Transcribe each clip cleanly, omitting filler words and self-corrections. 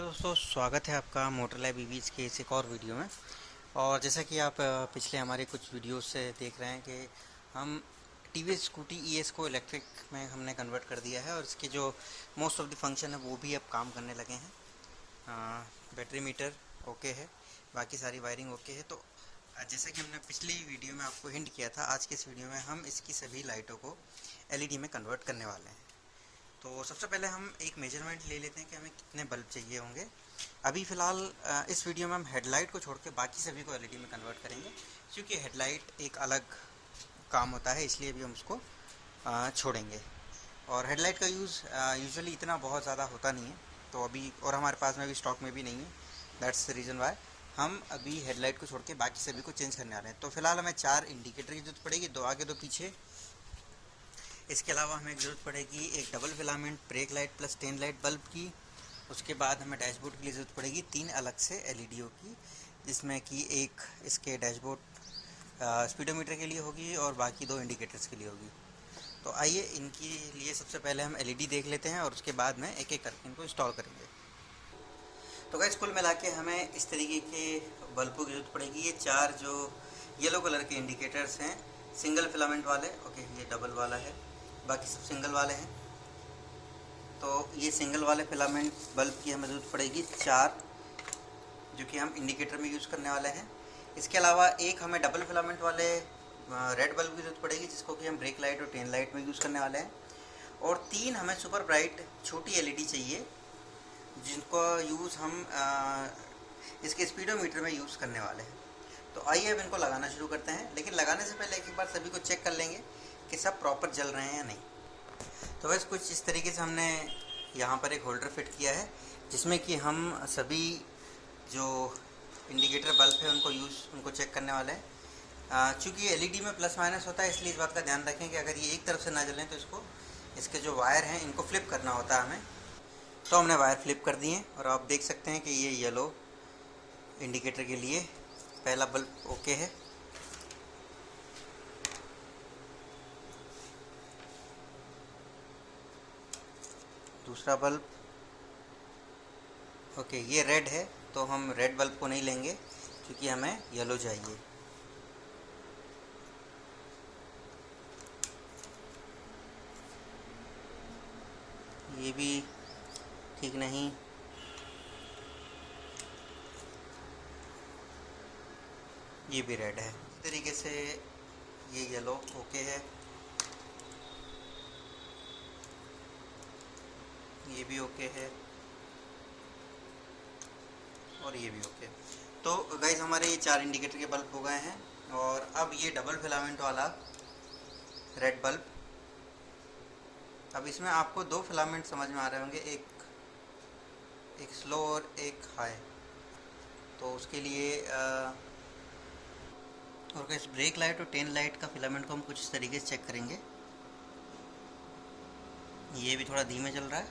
दोस्तों, स्वागत है आपका मोटर लैब ईवीज़ के इस एक और वीडियो में। और जैसा कि आप पिछले हमारे कुछ वीडियोस से देख रहे हैं कि हम टीवीएस स्कूटी ईएस को इलेक्ट्रिक में हमने कन्वर्ट कर दिया है और इसके जो मोस्ट ऑफ द फंक्शन है वो भी अब काम करने लगे हैं। बैटरी मीटर ओके है, बाकी सारी वायरिंग ओके है। तो जैसा कि हमने पिछली वीडियो में आपको हिंट किया था, आज के इस वीडियो में हम इसकी सभी लाइटों को एलईडी में कन्वर्ट करने वाले हैं। तो सबसे पहले हम एक मेजरमेंट ले लेते हैं कि हमें कितने बल्ब चाहिए होंगे। अभी फ़िलहाल इस वीडियो में हम हेडलाइट को छोड़ के बाकी सभी को एलईडी में कन्वर्ट करेंगे, क्योंकि हेडलाइट एक अलग काम होता है, इसलिए भी हम उसको छोड़ेंगे। और हेडलाइट का यूज़ यूजुअली इतना बहुत ज़्यादा होता नहीं है, तो अभी और हमारे पास में अभी स्टॉक में भी नहीं है। दैट्स द रीज़न वाई हम अभी हेडलाइट को छोड़ के बाकी सभी को चेंज करने वाले हैं। तो फिलहाल हमें 4 इंडिकेटर की ज़रूरत पड़ेगी, 2 आगे 2 पीछे। इसके अलावा हमें ज़रूरत पड़ेगी एक double filament brake light plus tail light bulb की। उसके बाद हमें डैशबोर्ड के लिए ज़रूरत पड़ेगी 3 अलग से एलईडीओ की, जिसमें कि एक इसके डैशबोर्ड स्पीडोमीटर के लिए होगी और बाकी 2 इंडिकेटर्स के लिए होगी। तो आइए इनके लिए सबसे पहले हम एलईडी देख लेते हैं और उसके बाद में एक एक करके इनको इंस्टॉल करेंगे। तो गाइस, कुल मिला के हमें इस तरीके के बल्बों की ज़रूरत पड़ेगी। ये 4 जो येलो कलर के इंडिकेटर्स हैं, सिंगल फिलामेंट वाले, ओके ये डबल वाला है, बाकी सब सिंगल वाले हैं। तो ये सिंगल वाले फिलामेंट बल्ब की हमें ज़रूरत पड़ेगी 4, जो कि हम इंडिकेटर में यूज़ करने वाले हैं। इसके अलावा एक हमें डबल फिलामेंट वाले रेड बल्ब की ज़रूरत पड़ेगी, जिसको कि हम ब्रेक लाइट और टेल लाइट में यूज़ करने वाले हैं। और 3 हमें सुपर ब्राइट छोटी एलईडी चाहिए, जिनको यूज़ हम इसके स्पीडोमीटर में यूज़ करने वाले हैं। तो आइए अब इनको लगाना शुरू करते हैं, लेकिन लगाने से पहले एक बार सभी को चेक कर लेंगे कि सब प्रॉपर जल रहे हैं या नहीं। तो बस कुछ इस तरीके से हमने यहाँ पर एक होल्डर फिट किया है, जिसमें कि हम सभी जो इंडिकेटर बल्ब है उनको चेक करने वाले हैं। चूँकि एलईडी में प्लस माइनस होता है, इसलिए इस बात का ध्यान रखें कि अगर ये एक तरफ से ना जलें तो इसके जो वायर हैं इनको फ्लिप करना होता है हमें। तो हमने वायर फ्लिप कर दिए और आप देख सकते हैं कि ये येलो इंडिकेटर के लिए पहला बल्ब ओके है। दूसरा बल्ब ओके, ये रेड है, तो हम रेड बल्ब को नहीं लेंगे क्योंकि हमें येलो चाहिए। ये भी ठीक नहीं, ये भी रेड है। इस तरीके से ये येलो ओके है, ये भी ओके है और ये भी ओके। तो गाइस, हमारे ये 4 इंडिकेटर के बल्ब हो गए हैं। और अब ये डबल फिलामेंट वाला रेड बल्ब, अब इसमें आपको 2 फिलामेंट समझ में आ रहे होंगे, एक स्लो और एक हाई। तो उसके लिए और इस ब्रेक लाइट और टेल लाइट का फिलामेंट को हम कुछ इस तरीके से चेक करेंगे। ये भी थोड़ा धीमे चल रहा है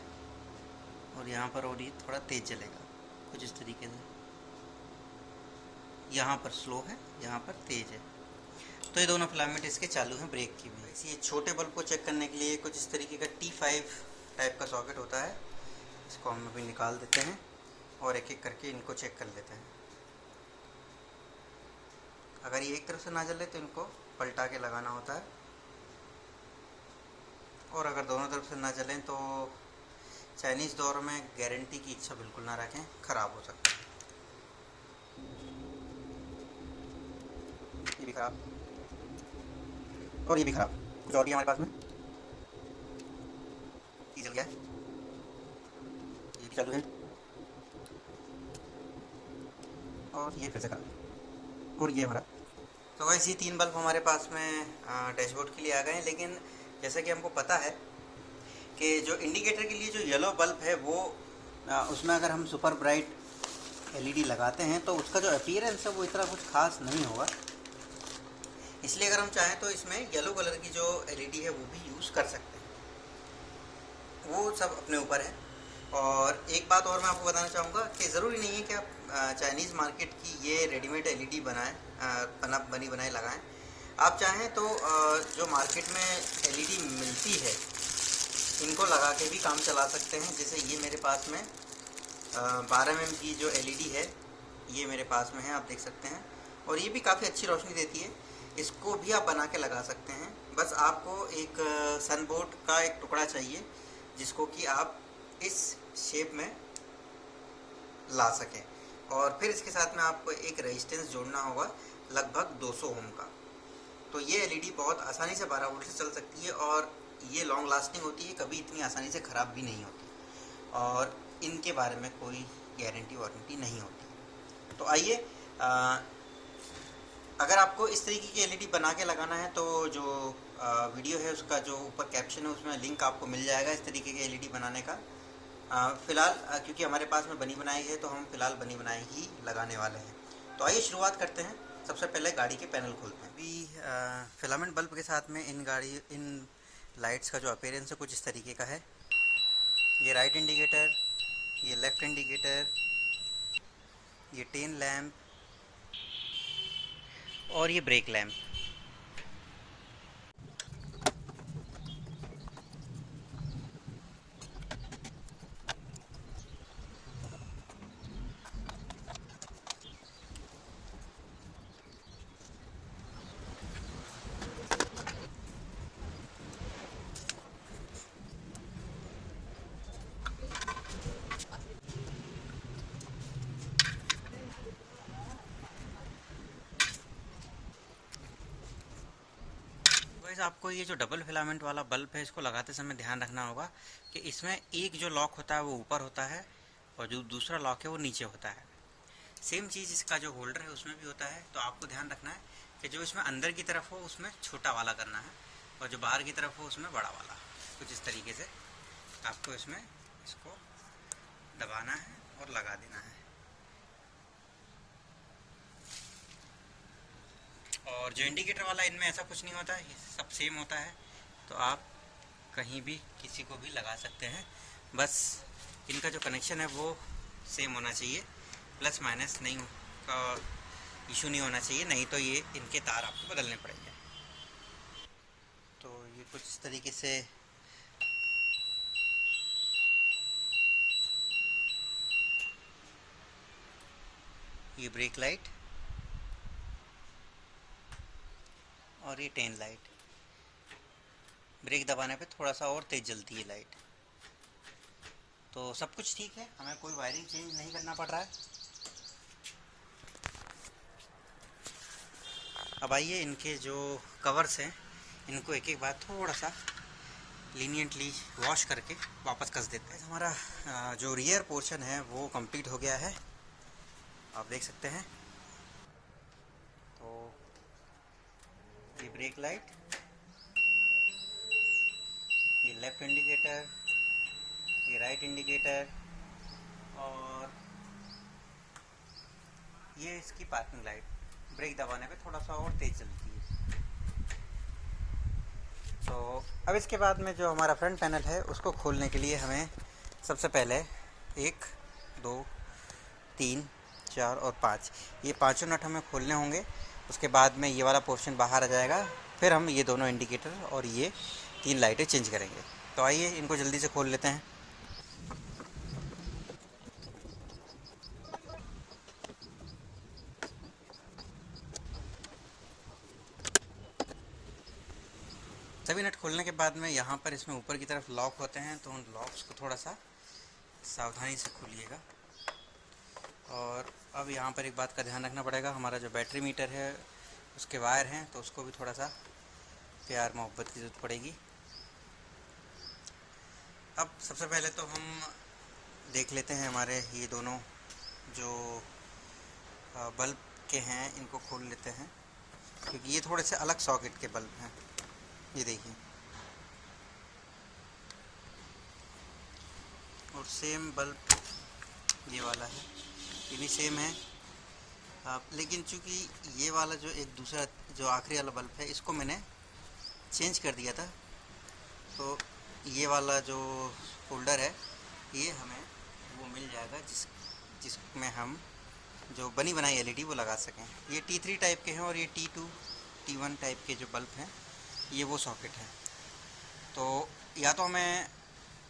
और यहाँ पर और ये थोड़ा तेज़ चलेगा, कुछ इस तरीके से। यहाँ पर स्लो है, यहाँ पर तेज़ है। तो ये दोनों फिलामेंट इसके चालू हैं ब्रेक की भी। ये छोटे बल्ब को चेक करने के लिए कुछ इस तरीके का T5 टाइप का सॉकेट होता है, इसको हम अभी निकाल देते हैं और एक एक करके इनको चेक कर लेते हैं। अगर ये एक तरफ से ना जले तो इनको पलटा के लगाना होता है, और अगर दोनों तरफ से ना जलें तो चाइनीज़ दौर में गारंटी की इच्छा बिल्कुल ना रखें, ख़राब हो सकता है। ये भी ख़राब और ये भी ख़राब। कुछ और भी हमारे पास में, ये जल गया है, ये भी चालू है और ये फिर से ख़राब और ये हमारा। तो वैसे ये 3 बल्ब हमारे पास में डैशबोर्ड के लिए आ गए हैं। लेकिन जैसा कि हमको पता है कि जो इंडिकेटर के लिए जो येलो बल्ब है वो उसमें अगर हम सुपर ब्राइट एलईडी लगाते हैं तो उसका जो अपीयरेंस है वो इतना कुछ खास नहीं होगा। इसलिए अगर हम चाहें तो इसमें येलो कलर की जो एलईडी है वो भी यूज़ कर सकते हैं, वो सब अपने ऊपर है। और एक बात और मैं आपको बताना चाहूँगा कि ज़रूरी नहीं है कि आप चाइनीज़ मार्केट की ये रेडीमेड एलईडी बनी बनाए लगाएं। आप चाहें तो जो मार्केट में एलईडी मिलती है इनको लगा के भी काम चला सकते हैं। जैसे ये मेरे पास में 12 mm की जो LED है ये मेरे पास में है, आप देख सकते हैं। और ये भी काफ़ी अच्छी रोशनी देती है। इसको भी आप बना के लगा सकते हैं। बस आपको एक सन बोर्ड का एक टुकड़ा चाहिए जिसको कि आप इस शेप में ला सकें। और फिर इसके साथ में आपको एक रेजिस्टेंस जोड़ना होगा लगभग 200 ओम का। तो ये LED बहुत आसानी से 12 वोल्ट से चल सकती है और ये लॉन्ग लास्टिंग होती है, कभी इतनी आसानी से ख़राब भी नहीं होती और इनके बारे में कोई गारंटी वारंटी नहीं होती। तो आइए, अगर आपको इस तरीके की LED बना के लगाना है तो जो वीडियो है उसका जो ऊपर कैप्शन है उसमें लिंक आपको मिल जाएगा इस तरीके की LED बनाने का। फ़िलहाल क्योंकि हमारे पास में बनी बनाई है तो हम फ़िलहाल बनी बनाई ही लगाने वाले हैं। तो आइए शुरुआत करते हैं। सबसे पहले गाड़ी के पैनल खोलते हैं। अभी फिलामेंट बल्ब के साथ में इन लाइट्स का जो अपीयरेंस है कुछ इस तरीके का है। ये राइट इंडिकेटर, ये लेफ़्ट इंडिकेटर, ये टेल लैंप और ये ब्रेक लैंप। वैसे आपको ये जो डबल फिलामेंट वाला बल्ब है इसको लगाते समय ध्यान रखना होगा कि इसमें एक जो लॉक होता है वो ऊपर होता है और जो दूसरा लॉक है वो नीचे होता है। सेम चीज़ इसका जो होल्डर है उसमें भी होता है। तो आपको ध्यान रखना है कि जो इसमें अंदर की तरफ हो उसमें छोटा वाला करना है और जो बाहर की तरफ हो उसमें बड़ा वाला। कुछ इस तरीके से आपको इसमें इसको दबाना है और लगा देना है। और जो इंडिकेटर वाला इनमें ऐसा कुछ नहीं होता है, ये सब सेम होता है। तो आप कहीं भी किसी को भी लगा सकते हैं। बस इनका जो कनेक्शन है वो सेम होना चाहिए, प्लस माइनस नहीं का इशू नहीं होना चाहिए, नहीं तो ये इनके तार आपको बदलने पड़ेंगे। तो ये कुछ इस तरीके से ये ब्रेक लाइट और ये टेल लाइट, ब्रेक दबाने पे थोड़ा सा और तेज़ जलती है लाइट। तो सब कुछ ठीक है, हमें कोई वायरिंग चेंज नहीं करना पड़ रहा है। अब आइए इनके जो कवर्स हैं इनको एक एक बार थोड़ा सा लीनियंटली वॉश करके वापस कस देते हैं। हमारा जो रियर पोर्शन है वो कंप्लीट हो गया है, आप देख सकते हैं। तो ये ब्रेक लाइट, ये लेफ़्ट इंडिकेटर, ये राइट इंडिकेटर और ये इसकी पार्किंग लाइट, ब्रेक दबाने पे थोड़ा सा और तेज़ चलती है। तो अब इसके बाद में जो हमारा फ्रंट पैनल है उसको खोलने के लिए हमें सबसे पहले 1, 2, 3, 4 और 5 ये पांचों नट हमें खोलने होंगे। उसके बाद में ये वाला पोर्शन बाहर आ जाएगा, फिर हम ये दोनों इंडिकेटर और ये 3 लाइटें चेंज करेंगे। तो आइए इनको जल्दी से खोल लेते हैं। सभी नट खोलने के बाद में यहाँ पर इसमें ऊपर की तरफ लॉक होते हैं, तो उन लॉक्स को थोड़ा सा सावधानी से खोलिएगा। और अब यहाँ पर एक बात का ध्यान रखना पड़ेगा, हमारा जो बैटरी मीटर है उसके वायर हैं तो उसको भी थोड़ा सा प्यार मोहब्बत की ज़रूरत पड़ेगी। अब सबसे पहले तो हम देख लेते हैं हमारे ये दोनों जो बल्ब के हैं इनको खोल लेते हैं, क्योंकि ये थोड़े से अलग सॉकेट के बल्ब हैं। ये देखिए, और सेम बल्ब ये वाला है, ये भी सेम है। लेकिन चूँकि ये वाला जो एक दूसरा जो आखिरी वाला बल्ब है इसको मैंने चेंज कर दिया था, तो ये वाला जो होल्डर है ये हमें वो मिल जाएगा जिसमें हम जो बनी बनाई LED वो लगा सकें। ये T3 टाइप के हैं और ये T2, T1 टाइप के जो बल्ब हैं ये वो सॉकेट है। तो या तो हमें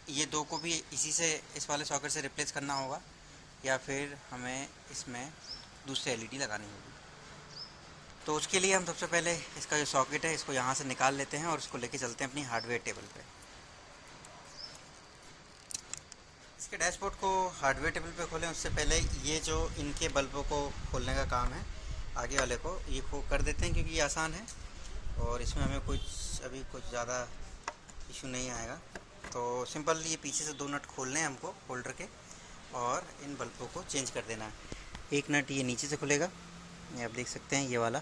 ये दो को भी इसी से, इस वाले सॉकेट से रिप्लेस करना होगा, या फिर हमें इसमें दूसरी एलईडी लगानी होगी। तो उसके लिए हम सबसे पहले इसका जो सॉकेट है इसको यहाँ से निकाल लेते हैं और इसको लेके चलते हैं अपनी हार्डवेयर टेबल पे। इसके डैशबोर्ड को हार्डवेयर टेबल पे खोलें उससे पहले ये जो इनके बल्बों को खोलने का काम है आगे वाले को ये कर देते हैं, क्योंकि ये आसान है और इसमें हमें अभी कुछ ज़्यादा इशू नहीं आएगा। तो सिंपल ये पीछे से 2 नट खोलने हैं हमको होल्डर के और इन बल्बों को चेंज कर देना है। एक नट ये नीचे से खुलेगा, ये आप देख सकते हैं, ये वाला।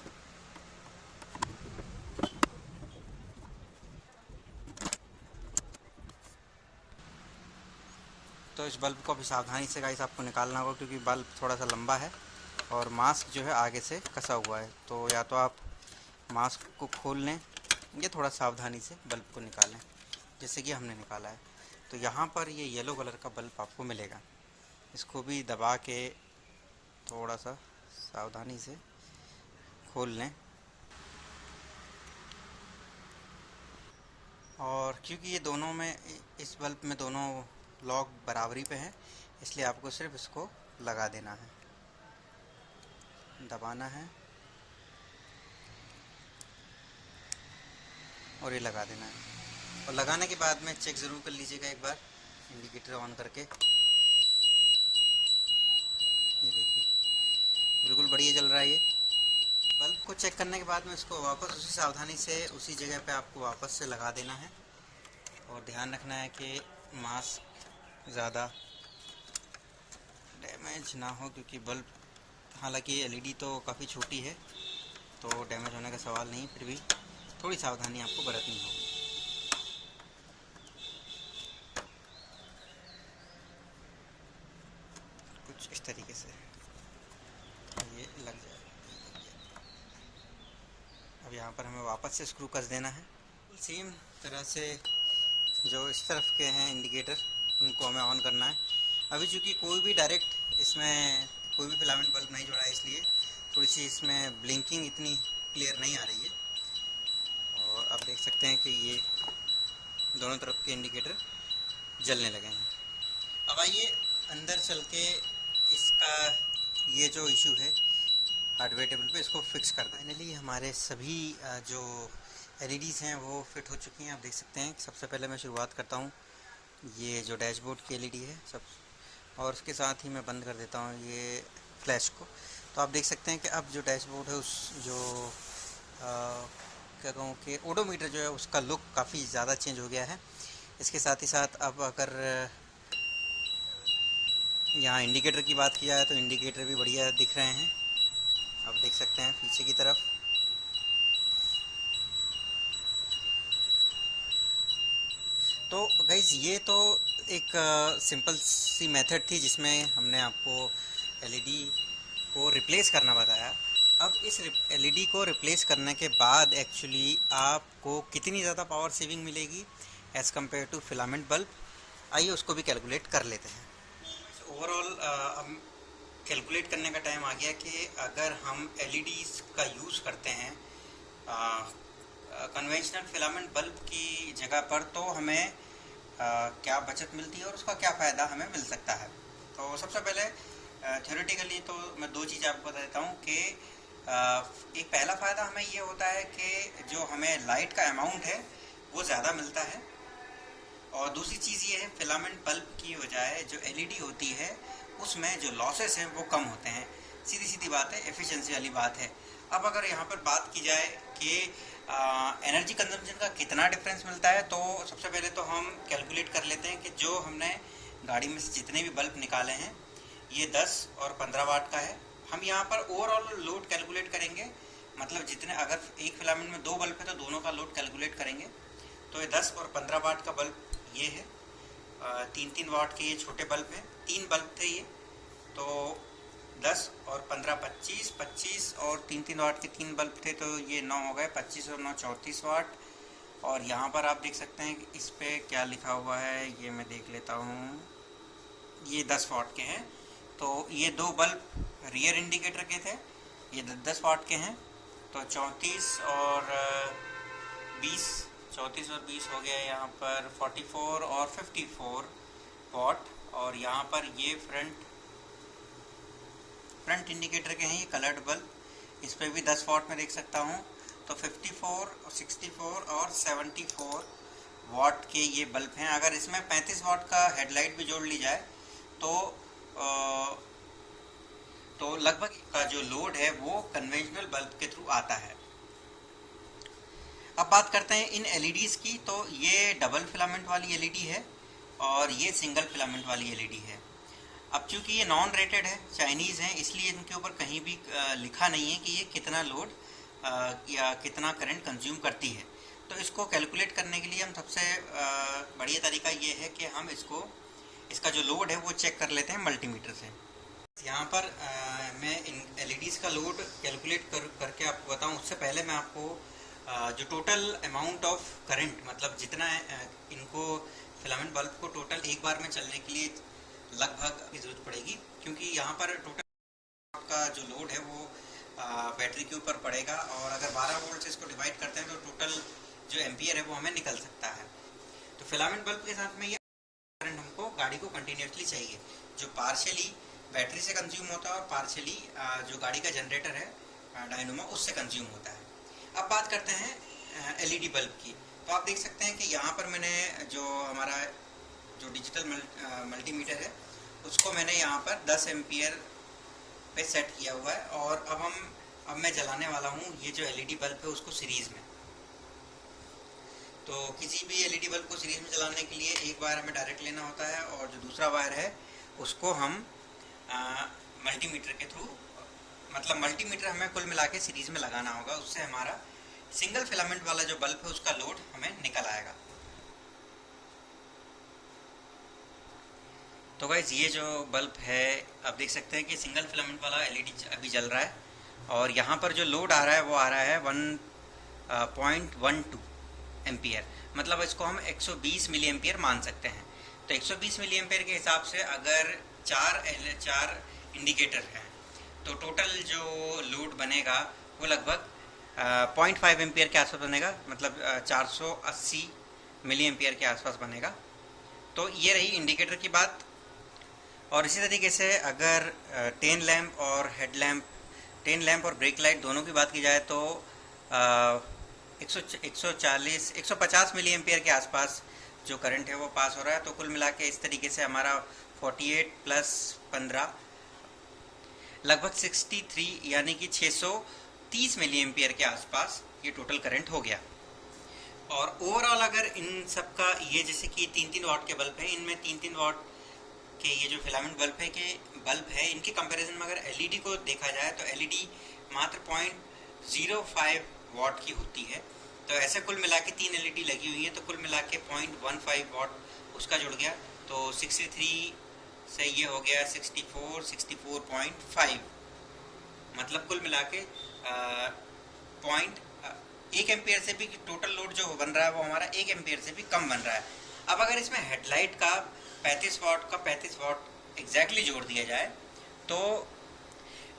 तो इस बल्ब को अभी सावधानी से गाइस आपको निकालना होगा, क्योंकि बल्ब थोड़ा सा लंबा है और मास्क जो है आगे से कसा हुआ है। तो या तो आप मास्क को खोल लें या थोड़ा सावधानी से बल्ब को निकालें, जैसे कि हमने निकाला है। तो यहाँ पर ये येलो कलर का बल्ब आपको मिलेगा, इसको भी दबा के थोड़ा सा सावधानी से खोल लें। और क्योंकि ये दोनों में, इस बल्ब में दोनों लॉक बराबरी पे हैं, इसलिए आपको सिर्फ इसको लगा देना है, दबाना है और ये लगा देना है। और लगाने के बाद में चेक ज़रूर कर लीजिएगा एक बार इंडिकेटर ऑन करके। ये देखिए बिल्कुल बढ़िया चल रहा है ये। बल्ब को चेक करने के बाद में इसको वापस उसी सावधानी से उसी जगह पे आपको वापस से लगा देना है और ध्यान रखना है कि मास्क ज़्यादा डैमेज ना हो, क्योंकि बल्ब, हालांकि एलईडी तो काफ़ी छोटी है तो डैमेज होने का सवाल नहीं, फिर भी थोड़ी सावधानी आपको बरतनी होगी। कुछ इस तरीके से ये लग जाएगा। अब यहाँ पर हमें वापस से स्क्रू कस देना है। सेम तरह से जो इस तरफ के हैं इंडिकेटर, उनको हमें ऑन करना है। अभी चूँकि कोई भी डायरेक्ट इसमें कोई भी फिलामेंट बल्ब नहीं जोड़ा है, इसलिए थोड़ी सी इसमें ब्लिंकिंग इतनी क्लियर नहीं आ रही है। और आप देख सकते हैं कि ये दोनों तरफ के इंडिकेटर जलने लगे हैं। अब आइए अंदर चल के इसका ये जो इशू है हार्डवेयर टेबल पे, इसको फिक्स कर दें। फाइनली हमारे सभी जो एलईडीज़ हैं वो फिट हो चुकी हैं, आप देख सकते हैं। सबसे पहले मैं शुरुआत करता हूँ, ये जो डैशबोर्ड की एलईडी है सब, और उसके साथ ही मैं बंद कर देता हूँ ये फ्लैश को। तो आप देख सकते हैं कि अब जो डैशबोर्ड है उस जो क्या कहूँ कि ओडोमीटर जो है उसका लुक काफ़ी ज़्यादा चेंज हो गया है। इसके साथ ही साथ अब अगर यहाँ इंडिकेटर की बात की जाए तो इंडिकेटर भी बढ़िया दिख रहे हैं, आप देख सकते हैं पीछे की तरफ। तो गाइस ये तो एक सिंपल सी मेथड थी जिसमें हमने आपको एलईडी को रिप्लेस करना बताया। अब इस एलईडी को रिप्लेस करने के बाद एक्चुअली आपको कितनी ज़्यादा पावर सेविंग मिलेगी as compare to filament bulb, आइए उसको भी कैलकुलेट कर लेते हैं। ओवरऑल हम कैलकुलेट करने का टाइम आ गया कि अगर हम एलईडीज़ का यूज़ करते हैं कन्वेंशनल फिलामेंट बल्ब की जगह पर, तो हमें क्या बचत मिलती है और उसका क्या फ़ायदा हमें मिल सकता है। तो सबसे पहले थ्योरेटिकली तो मैं 2 चीज़ें आपको बता देता हूँ कि एक पहला फ़ायदा हमें ये होता है कि जो हमें लाइट का अमाउंट है वो ज़्यादा मिलता है, और दूसरी चीज़ ये है फिलामेंट बल्ब की बजाय जो एलईडी होती है उसमें जो लॉसेस हैं वो कम होते हैं। सीधी सीधी बात है, एफिशिएंसी वाली बात है। अब अगर यहाँ पर बात की जाए कि एनर्जी कंजम्पशन का कितना डिफरेंस मिलता है, तो सबसे पहले तो हम कैलकुलेट कर लेते हैं कि जो हमने गाड़ी में से जितने भी बल्ब निकाले हैं ये 10 और 15 वाट का है। हम यहाँ पर ओवरऑल लोड कैलकुलेट करेंगे, मतलब जितने, अगर एक फिलामेंट में 2 बल्ब है तो दोनों का लोड कैलकुलेट करेंगे। तो ये 10 और 15 वाट का बल्ब ये है, 3-3 वाट के ये छोटे बल्ब हैं, 3 बल्ब थे ये। तो 10 और 15 25, 25 और 3-3 वाट के 3 बल्ब थे, तो ये 9 हो गए, 25 और 9 34 वाट। और यहाँ पर आप देख सकते हैं कि इस पे क्या लिखा हुआ है, ये मैं देख लेता हूँ, ये 10 वाट के हैं। तो ये 2 बल्ब रियर इंडिकेटर के थे, ये 10 वाट के हैं। तो 34 और 20 हो गया, यहाँ पर 44 और 54 वाट। और यहाँ पर ये फ्रंट फ्रंट इंडिकेटर के हैं ये कलर्ड बल्ब, इस पर भी 10 वाट में देख सकता हूँ। तो 54, 64 और 74 वाट के ये बल्ब हैं। अगर इसमें 35 वाट का हेडलाइट भी जोड़ ली जाए तो लगभग का जो लोड है वो कन्वेंशनल बल्ब के थ्रू आता है। अब बात करते हैं इन एलईडीज़ की। तो ये डबल फिलामेंट वाली एलईडी है और ये सिंगल फिलामेंट वाली एलईडी है। अब चूंकि ये नॉन रेटेड है, चाइनीज़ हैं, इसलिए इनके ऊपर कहीं भी लिखा नहीं है कि ये कितना लोड या कितना करंट कंज्यूम करती है। तो इसको कैलकुलेट करने के लिए हम सबसे बढ़िया तरीका ये है कि हम इसका जो लोड है वो चेक कर लेते हैं मल्टीमीटर से। यहाँ पर मैं इन एलईडीज़ का लोड कैलकुलेट करके आपको बताऊँ, उससे पहले मैं आपको जो टोटल अमाउंट ऑफ करंट, मतलब जितना इनको फिलामेंट बल्ब को टोटल एक बार में चलने के लिए लगभग की ज़रूरत पड़ेगी, क्योंकि यहाँ पर टोटल का जो लोड है वो बैटरी के ऊपर पड़ेगा और अगर 12 वोल्ट से इसको डिवाइड करते हैं तो टोटल जो एम्पियर है वो हमें निकल सकता है। तो फिलामेंट बल्ब के साथ में ये करंट हमको गाड़ी को कंटिन्यूसली चाहिए, जो पार्शियली बैटरी से कंज्यूम होता है और पार्शियली जो गाड़ी का जनरेटर है डायनोमा उससे कंज्यूम होता है। अब बात करते हैं एलईडी बल्ब की। तो आप देख सकते हैं कि यहाँ पर मैंने जो हमारा जो डिजिटल मल्टीमीटर है उसको मैंने यहाँ पर 10 एम्पियर पे सेट किया हुआ है और अब मैं जलाने वाला हूँ ये जो एलईडी बल्ब है उसको सीरीज़ में। तो किसी भी एलईडी बल्ब को सीरीज़ में जलाने के लिए एक वायर हमें डायरेक्ट लेना होता है और जो दूसरा वायर है उसको हम मल्टीमीटर के थ्रू, मतलब मल्टीमीटर हमें कुल मिला के सीरीज़ में लगाना होगा, उससे हमारा सिंगल फिलामेंट वाला जो बल्ब है उसका लोड हमें निकल आएगा। तो गाइस ये जो बल्ब है आप देख सकते हैं कि सिंगल फिलामेंट वाला एलईडी अभी जल रहा है और यहाँ पर जो लोड आ रहा है वो आ रहा है 1.12 एम्पियर, मतलब इसको हम 120 मिली एम्पियर मान सकते हैं। तो 120 मिली एम्पियर के हिसाब से अगर चार इंडिकेटर हैं तो टोटल जो लोड बनेगा वो लगभग 0.5 एम्पियर के आसपास बनेगा, मतलब 480 मिली एम्पियर के आसपास बनेगा। तो ये रही इंडिकेटर की बात। और इसी तरीके से अगर टेल लैंप और ब्रेक लाइट दोनों की बात की जाए तो 150 मिली एम्पियर के आसपास जो करंट है वो पास हो रहा है। तो कुल मिला के इस तरीके से हमारा 48 प्लस 15 लगभग 63 यानी कि 630 मिली एम्पियर के आसपास ये टोटल करंट हो गया। और ओवरऑल अगर इन सब का ये जैसे कि 3-3 वाट के बल्ब हैं, इनमें 3-3 वाट के ये जो फिलामेंट बल्ब है इनके कंपैरिजन में अगर एलईडी को देखा जाए तो एलईडी मात्र 0.05 वाट की होती है। तो ऐसे कुल मिला के 3 एलईडी लगी हुई है तो कुल मिला के 0.15 वाट उसका जुड़ गया। तो 63 से ये हो गया 64.5, मतलब कुल मिला के 1 एम्पियर से भी टोटल लोड जो बन रहा है वो हमारा 1 एम्पियर से भी कम बन रहा है। अब अगर इसमें हेडलाइट का 35 वाट एग्जैक्टली जोड़ दिया जाए तो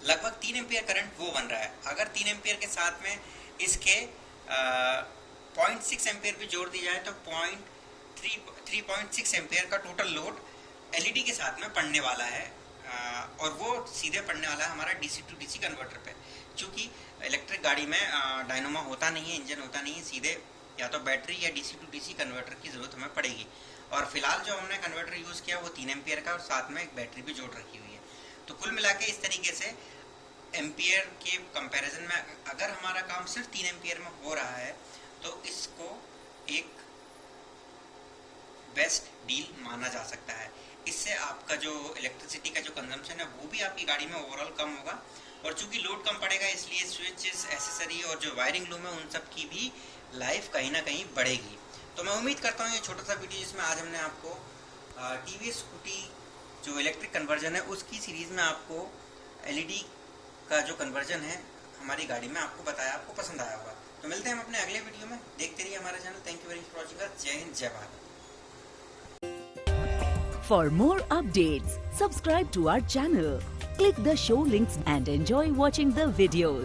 लगभग 3 एम्पियर करंट वो बन रहा है। अगर 3 एम्पियर के साथ में इसके 0.6 एम्पियर भी जोड़ दी जाए तो 3.6 एम्पियर का टोटल लोड एलईडी के साथ में पड़ने वाला है और वो सीधे पड़ने वाला है हमारा डीसी टू डीसी कन्वर्टर पे। चूँकि इलेक्ट्रिक गाड़ी में डायनोमा होता नहीं है, इंजन होता नहीं है, सीधे या तो बैटरी या डीसी टू डीसी कन्वर्टर की ज़रूरत हमें पड़ेगी। और फिलहाल जो हमने कन्वर्टर यूज़ किया वो 3 एम्पियर का और साथ में एक बैटरी भी जोड़ रखी हुई है। तो कुल मिला के इस तरीके से एम्पियर के कंपैरिजन में अगर हमारा काम सिर्फ 3 एम्पियर में हो रहा है तो इसको एक बेस्ट डील माना जा सकता है। इससे आपका जो इलेक्ट्रिसिटी का जो कंजम्पशन है वो भी आपकी गाड़ी में ओवरऑल कम होगा और चूंकि लोड कम पड़ेगा इसलिए स्विचेस, एसेसरी और जो वायरिंग लूम है उन सब की भी लाइफ कहीं ना कहीं बढ़ेगी। तो मैं उम्मीद करता हूँ ये छोटा सा वीडियो जिसमें आज हमने आपको टीवीएस स्कूटी जो इलेक्ट्रिक कन्वर्जन है उसकी सीरीज़ में आपको एलईडी का जो कन्वर्जन है हमारी गाड़ी में आपको बताया, आपको पसंद आया होगा। तो मिलते हैं हम अपने अगले वीडियो में, देखते रहिए हमारा channel. Thank you very much for watching us. जय हिंद, जय Bharat. For more updates, subscribe to our channel, click the show links and enjoy watching the videos.